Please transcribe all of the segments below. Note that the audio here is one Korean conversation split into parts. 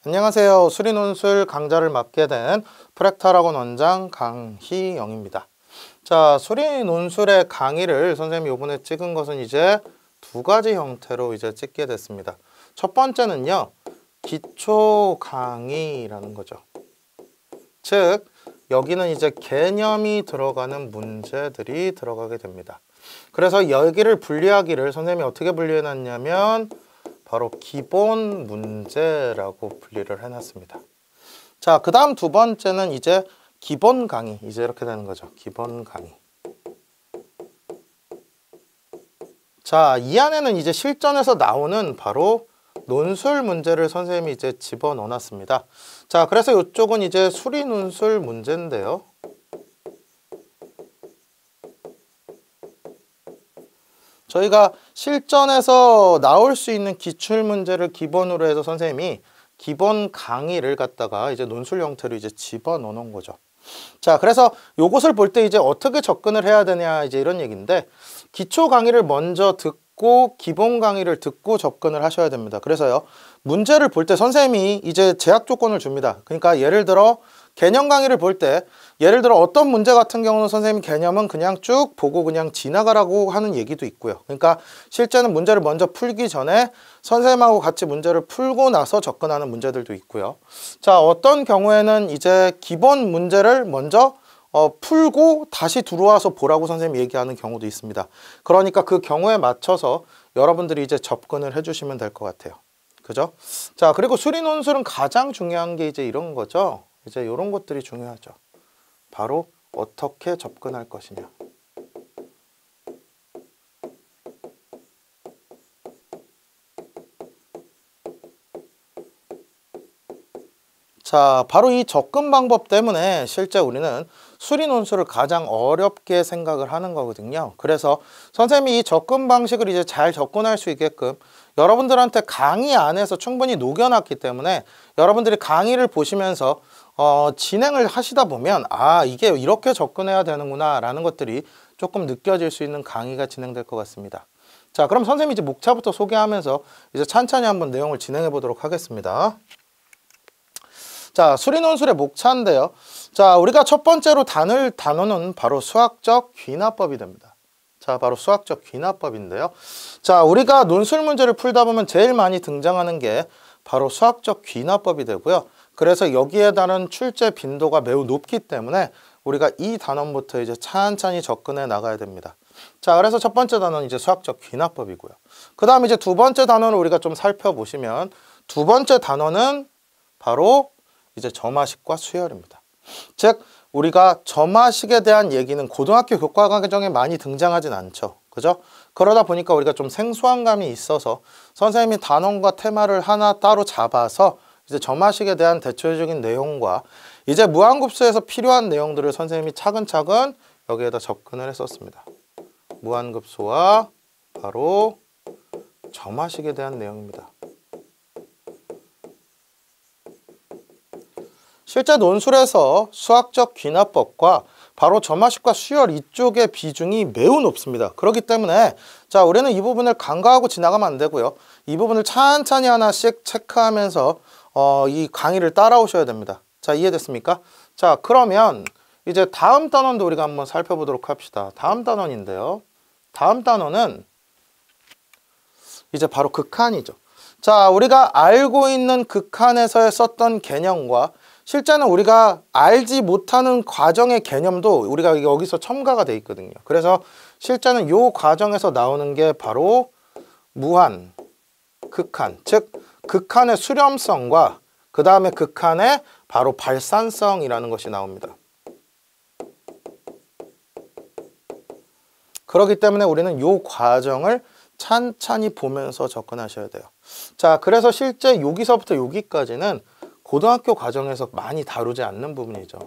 안녕하세요. 수리논술 강좌를 맡게 된 프랙탈학원 원장 강희영입니다. 자, 수리논술의 강의를 선생님이 이번에 찍은 것은 이제 두 가지 형태로 찍게 됐습니다. 첫 번째는요, 기초 강의라는 거죠. 즉, 여기는 이제 개념이 들어가는 문제들이 들어가게 됩니다. 그래서 여기를 분리하기를 선생님이 어떻게 분리해놨냐면 바로 기본 문제라고 분리를 해놨습니다. 자, 그 다음 두 번째는 이제 기본 강의. 이제 이렇게 되는 거죠. 기본 강의. 자, 이 안에는 이제 실전에서 나오는 바로 논술 문제를 선생님이 이제 집어넣어 놨습니다. 자, 그래서 이쪽은 이제 수리 논술 문제인데요. 저희가 실전에서 나올 수 있는 기출문제를 기본으로 해서 선생님이 기본 강의를 갖다가 이제 논술 형태로 이제 집어넣어 놓은 거죠. 자, 그래서 요것을 볼 때 이제 어떻게 접근을 해야 되냐 이제 이런 얘기인데, 기초 강의를 먼저 듣고 기본 강의를 듣고 접근을 하셔야 됩니다. 그래서요, 문제를 볼 때 선생님이 이제 제약 조건을 줍니다. 그러니까 예를 들어 개념 강의를 볼 때 예를 들어 어떤 문제 같은 경우는 선생님 개념은 그냥 쭉 보고 그냥 지나가라고 하는 얘기도 있고요. 그러니까 실제는 문제를 먼저 풀기 전에 선생님하고 같이 문제를 풀고 나서 접근하는 문제들도 있고요. 자, 어떤 경우에는 이제 기본 문제를 먼저 풀고 다시 들어와서 보라고 선생님이 얘기하는 경우도 있습니다. 그러니까 그 경우에 맞춰서 여러분들이 이제 접근을 해주시면 될 것 같아요. 그죠? 자, 그리고 수리 논술은 가장 중요한 게 이제 이런 거죠. 이제 이런 것들이 중요하죠. 바로 어떻게 접근할 것이냐. 자, 바로 이 접근 방법 때문에 실제 우리는 수리 논술을 가장 어렵게 생각을 하는 거거든요. 그래서 선생님이 이 접근 방식을 이제 잘 접근할 수 있게끔 여러분들한테 강의 안에서 충분히 녹여놨기 때문에 여러분들이 강의를 보시면서 진행을 하시다 보면 이게 이렇게 접근해야 되는구나 라는 것들이 조금 느껴질 수 있는 강의가 진행될 것 같습니다. 자, 그럼 선생님이 이제 목차부터 소개하면서 이제 찬찬히 한번 내용을 진행해 보도록 하겠습니다. 자, 수리 논술의 목차인데요. 자, 우리가 첫 번째로 다룰 단어는 바로 수학적 귀납법이 됩니다. 자, 바로 수학적 귀납법인데요. 자, 우리가 논술 문제를 풀다 보면 제일 많이 등장하는 게 바로 수학적 귀납법이 되고요. 그래서 여기에 따른 출제 빈도가 매우 높기 때문에 우리가 이 단원부터 이제 찬찬히 접근해 나가야 됩니다. 자, 그래서 첫 번째 단어는 이제 수학적 귀납법이고요. 그 다음 이제 두 번째 단어를 우리가 좀 살펴보시면 두 번째 단어는 바로 이제 점화식과 수열입니다. 즉, 우리가 점화식에 대한 얘기는 고등학교 교과 과정에 많이 등장하진 않죠. 그죠? 그러다 보니까 우리가 좀 생소한 감이 있어서 선생님이 단원과 테마를 하나 따로 잡아서 이제 점화식에 대한 대체적인 내용과 이제 무한급수에서 필요한 내용들을 선생님이 차근차근 여기에다 접근을 했었습니다. 무한급수와 바로 점화식에 대한 내용입니다. 실제 논술에서 수학적 귀납법과 바로 점화식과 수열 이쪽의 비중이 매우 높습니다. 그렇기 때문에 자, 우리는 이 부분을 간과하고 지나가면 안 되고요. 이 부분을 찬찬히 하나씩 체크하면서 이 강의를 따라오셔야 됩니다. 자, 이해됐습니까? 자, 그러면 이제 다음 단원도 우리가 한번 살펴보도록 합시다. 다음 단원인데요. 다음 단원은 이제 바로 극한이죠. 자, 우리가 알고 있는 극한에서 썼던 개념과 실제는 우리가 알지 못하는 과정의 개념도 우리가 여기서 첨가가 돼 있거든요. 그래서 실제는 이 과정에서 나오는 게 바로 무한, 극한, 즉 극한의 수렴성과 그 다음에 극한의 바로 발산성이라는 것이 나옵니다. 그렇기 때문에 우리는 이 과정을 찬찬히 보면서 접근하셔야 돼요. 자, 그래서 실제 여기서부터 여기까지는 고등학교 과정에서 많이 다루지 않는 부분이죠.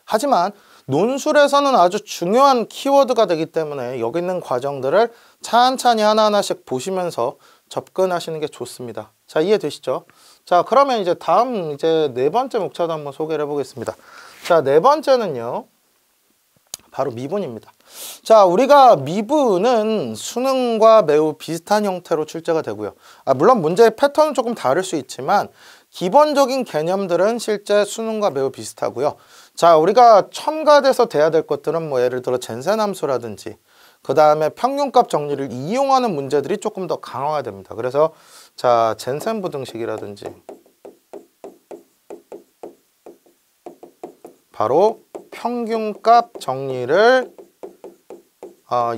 하지만 논술에서는 아주 중요한 키워드가 되기 때문에 여기 있는 과정들을 찬찬히 하나하나씩 보시면서 접근하시는 게 좋습니다. 자, 이해되시죠? 자, 그러면 이제 다음 이제 네 번째 목차도 한번 소개를 해보겠습니다. 자, 네 번째는요. 바로 미분입니다. 자, 우리가 미분은 수능과 매우 비슷한 형태로 출제가 되고요. 물론 문제의 패턴은 조금 다를 수 있지만 기본적인 개념들은 실제 수능과 매우 비슷하고요. 자, 우리가 첨가돼서 돼야 될 것들은 뭐 예를 들어 젠센함수라든지 그 다음에 평균값 정리를 이용하는 문제들이 조금 더 강화가 됩니다. 그래서 자, 젠센 부등식이라든지 바로 평균값 정리를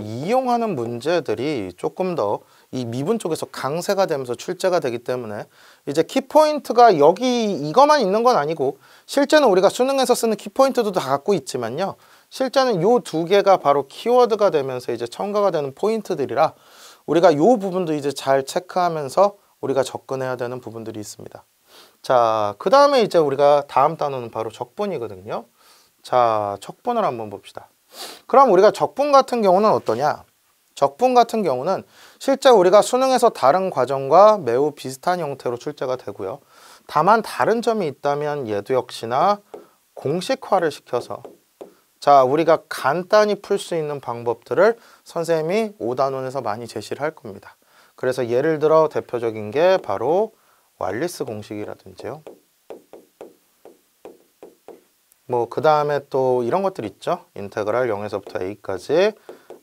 이용하는 문제들이 조금 더 이 미분 쪽에서 강세가 되면서 출제가 되기 때문에 이제 키포인트가 여기 이거만 있는 건 아니고 실제는 우리가 수능에서 쓰는 키포인트도 다 갖고 있지만요. 실제는 요 두 개가 바로 키워드가 되면서 이제 첨가가 되는 포인트들이라 우리가 요 부분도 이제 잘 체크하면서 우리가 접근해야 되는 부분들이 있습니다. 자, 그 다음에 이제 우리가 다음 단어는 바로 적분이거든요. 자, 적분을 한번 봅시다. 그럼 우리가 적분 같은 경우는 어떠냐? 적분 같은 경우는 실제 우리가 수능에서 다른 과정과 매우 비슷한 형태로 출제가 되고요. 다만 다른 점이 있다면 얘도 역시나 공식화를 시켜서 자, 우리가 간단히 풀 수 있는 방법들을 선생님이 5단원에서 많이 제시를 할 겁니다. 그래서 예를 들어 대표적인 게 바로 왈리스 공식이라든지요. 뭐 그 다음에 또 이런 것들 있죠. 인테그랄 0에서부터 a까지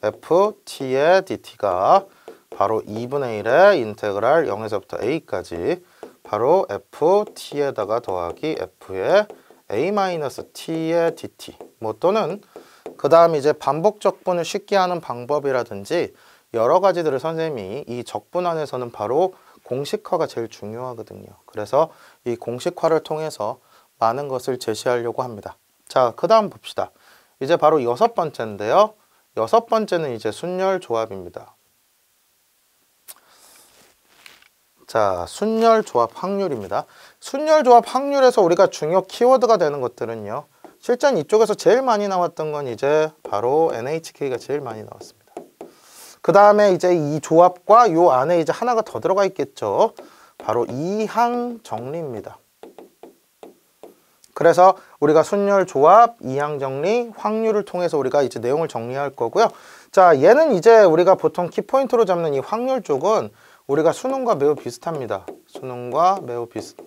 ft의 dt가 바로 2분의 1의 인테그랄 0에서부터 a까지 바로 ft에다가 더하기 f의 a-t의 dt 뭐 또는 그 다음 이제 반복 적분을 쉽게 하는 방법이라든지 여러 가지들을 선생님이 이 적분 안에서는 바로 공식화가 제일 중요하거든요. 그래서 이 공식화를 통해서 많은 것을 제시하려고 합니다. 자, 그 다음 봅시다. 이제 바로 6번째인데요. 6번째는 이제 순열조합입니다. 자, 순열조합 확률입니다. 순열조합 확률에서 우리가 중요 키워드가 되는 것들은요. 실전 이쪽에서 제일 많이 나왔던 건 이제 바로 NHK가 제일 많이 나왔습니다. 그 다음에 이제 이 조합과 요 안에 이제 하나가 더 들어가 있겠죠. 바로 이항 정리입니다. 그래서 우리가 순열 조합, 이항 정리, 확률을 통해서 우리가 이제 내용을 정리할 거고요. 자, 얘는 이제 우리가 보통 키포인트로 잡는 이 확률 쪽은 우리가 수능과 매우 비슷합니다. 수능과 매우 비슷.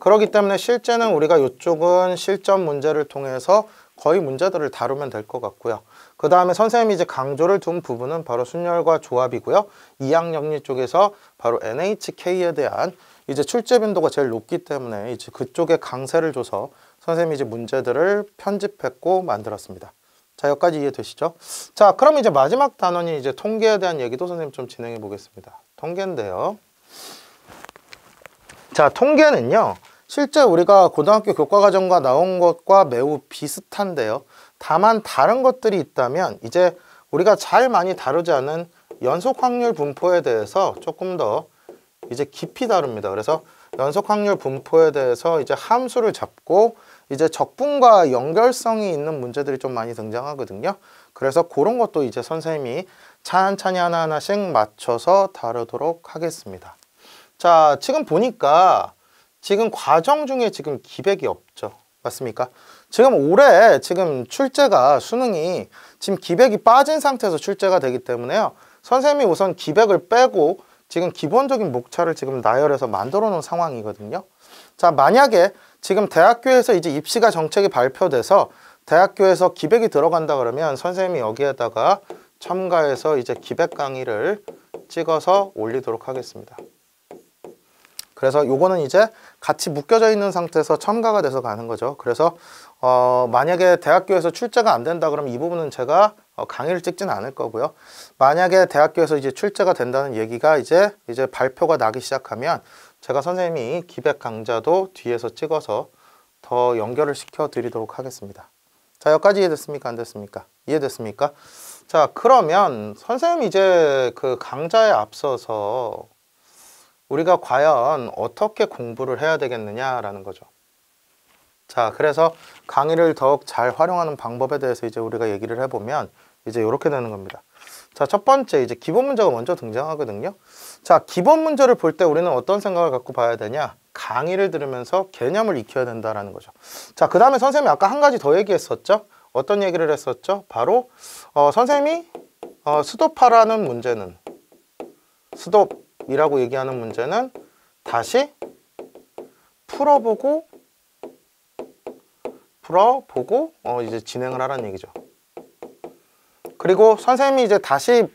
그렇기 때문에 실제는 우리가 이쪽은 실전 문제를 통해서 거의 문제들을 다루면 될 것 같고요. 그 다음에 선생님이 이제 강조를 둔 부분은 바로 순열과 조합이고요. 이항 정리 쪽에서 바로 NHK에 대한 이제 출제 빈도가 제일 높기 때문에 이제 그쪽에 강세를 줘서 선생님이 이제 문제들을 편집했고 만들었습니다. 자, 여기까지 이해되시죠? 자, 그럼 이제 마지막 단원이 이제 통계에 대한 얘기도 선생님 좀 진행해 보겠습니다. 통계인데요. 자, 통계는요. 실제 우리가 고등학교 교과과정과 나온 것과 매우 비슷한데요. 다만 다른 것들이 있다면 이제 우리가 잘 많이 다루지 않은 연속 확률 분포에 대해서 조금 더 이제 깊이 다룹니다. 그래서 연속 확률 분포에 대해서 이제 함수를 잡고 이제 적분과 연결성이 있는 문제들이 좀 많이 등장하거든요. 그래서 그런 것도 이제 선생님이 찬찬히 하나하나씩 맞춰서 다루도록 하겠습니다. 자, 지금 보니까 지금 과정 중에 지금 기백이 없죠. 맞습니까? 지금 올해 지금 출제가 수능이 지금 기백이 빠진 상태에서 출제가 되기 때문에요. 선생님이 우선 기백을 빼고 지금 기본적인 목차를 지금 나열해서 만들어 놓은 상황이거든요. 자, 만약에 지금 대학교에서 이제 입시가 정책이 발표돼서 대학교에서 기백이 들어간다 그러면 선생님이 여기에다가 첨가해서 이제 기백 강의를 찍어서 올리도록 하겠습니다. 그래서 요거는 이제 같이 묶여져 있는 상태에서 첨가가 돼서 가는 거죠. 그래서 만약에 대학교에서 출제가 안 된다 그러면 이 부분은 제가 강의를 찍지는 않을 거고요. 만약에 대학교에서 이제 출제가 된다는 얘기가 이제 발표가 나기 시작하면 제가 선생님이 기백 강좌도 뒤에서 찍어서 더 연결을 시켜 드리도록 하겠습니다. 자, 여기까지 이해됐습니까? 안 됐습니까? 이해됐습니까? 자, 그러면 선생님이 이제 그 강좌에 앞서서 우리가 과연 어떻게 공부를 해야 되겠느냐라는 거죠. 자, 그래서 강의를 더욱 잘 활용하는 방법에 대해서 이제 우리가 얘기를 해보면 이제 이렇게 되는 겁니다. 자, 첫 번째 이제 기본 문제가 먼저 등장하거든요. 자, 기본 문제를 볼 때 우리는 어떤 생각을 갖고 봐야 되냐? 강의를 들으면서 개념을 익혀야 된다라는 거죠. 자, 그 다음에 선생님이 아까 한 가지 더 얘기했었죠. 어떤 얘기를 했었죠? 바로 선생님이 스톱하라는 문제는, 스톱이라고 얘기하는 문제는 다시 풀어보고 이제 진행을 하라는 얘기죠. 그리고 선생님이 이제 다시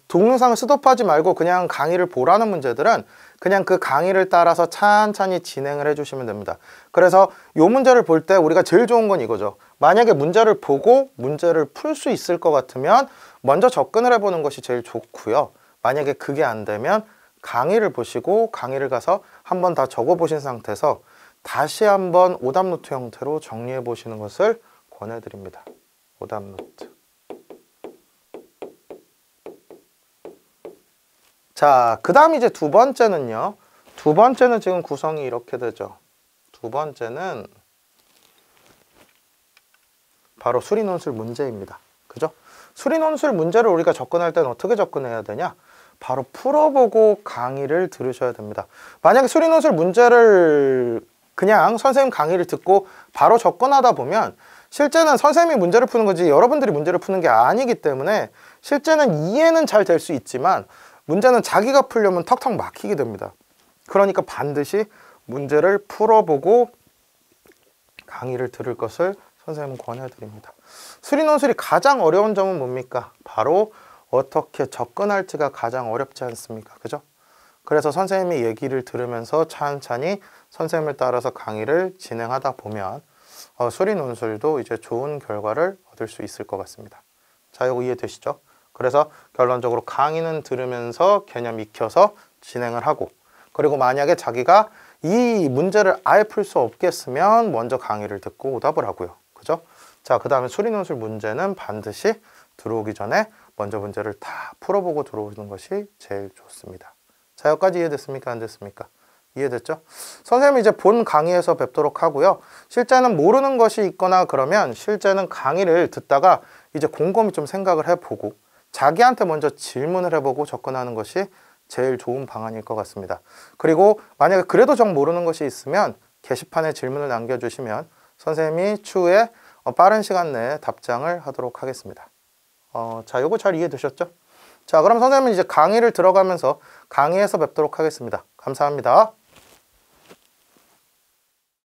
동영상을 스톱하지 말고 그냥 강의를 보라는 문제들은 그냥 그 강의를 따라서 찬찬히 진행을 해주시면 됩니다. 그래서 이 문제를 볼 때 우리가 제일 좋은 건 이거죠. 만약에 문제를 보고 문제를 풀 수 있을 것 같으면 먼저 접근을 해보는 것이 제일 좋고요. 만약에 그게 안 되면 강의를 보시고 강의를 가서 한번 다 적어보신 상태에서 다시 한번 오답노트 형태로 정리해 보시는 것을 권해드립니다. 오답노트. 자, 그 다음 이제 두 번째는요. 두 번째는 지금 구성이 이렇게 되죠. 두 번째는 바로 수리논술 문제입니다. 그죠? 수리논술 문제를 우리가 접근할 때는 어떻게 접근해야 되냐? 바로 풀어보고 강의를 들으셔야 됩니다. 만약에 수리논술 문제를 그냥 선생님 강의를 듣고 바로 접근하다 보면 실제는 선생님이 문제를 푸는 거지 여러분들이 문제를 푸는 게 아니기 때문에 실제는 이해는 잘 될 수 있지만 문제는 자기가 풀려면 턱턱 막히게 됩니다. 그러니까 반드시 문제를 풀어보고 강의를 들을 것을 선생님은 권해드립니다. 수리논술이 가장 어려운 점은 뭡니까? 바로 어떻게 접근할지가 가장 어렵지 않습니까? 그죠? 그래서 선생님이 얘기를 들으면서 찬찬히 선생님을 따라서 강의를 진행하다 보면 수리논술도 이제 좋은 결과를 얻을 수 있을 것 같습니다. 자, 이거 이해되시죠? 그래서 결론적으로 강의는 들으면서 개념 익혀서 진행을 하고, 그리고 만약에 자기가 이 문제를 아예 풀 수 없겠으면 먼저 강의를 듣고 오답을 하고요. 그죠? 자, 그 다음에 수리논술 문제는 반드시 들어오기 전에 먼저 문제를 다 풀어보고 들어오는 것이 제일 좋습니다. 자, 여기까지 이해됐습니까? 안 됐습니까? 이해됐죠? 선생님이 이제 본 강의에서 뵙도록 하고요. 실제는 모르는 것이 있거나 그러면 실제는 강의를 듣다가 이제 곰곰이 좀 생각을 해보고 자기한테 먼저 질문을 해보고 접근하는 것이 제일 좋은 방안일 것 같습니다. 그리고 만약에 그래도 정 모르는 것이 있으면 게시판에 질문을 남겨주시면 선생님이 추후에 빠른 시간 내에 답장을 하도록 하겠습니다. 자, 요거 잘 이해되셨죠? 자, 그럼 선생님은 이제 강의를 들어가면서 강의에서 뵙도록 하겠습니다. 감사합니다.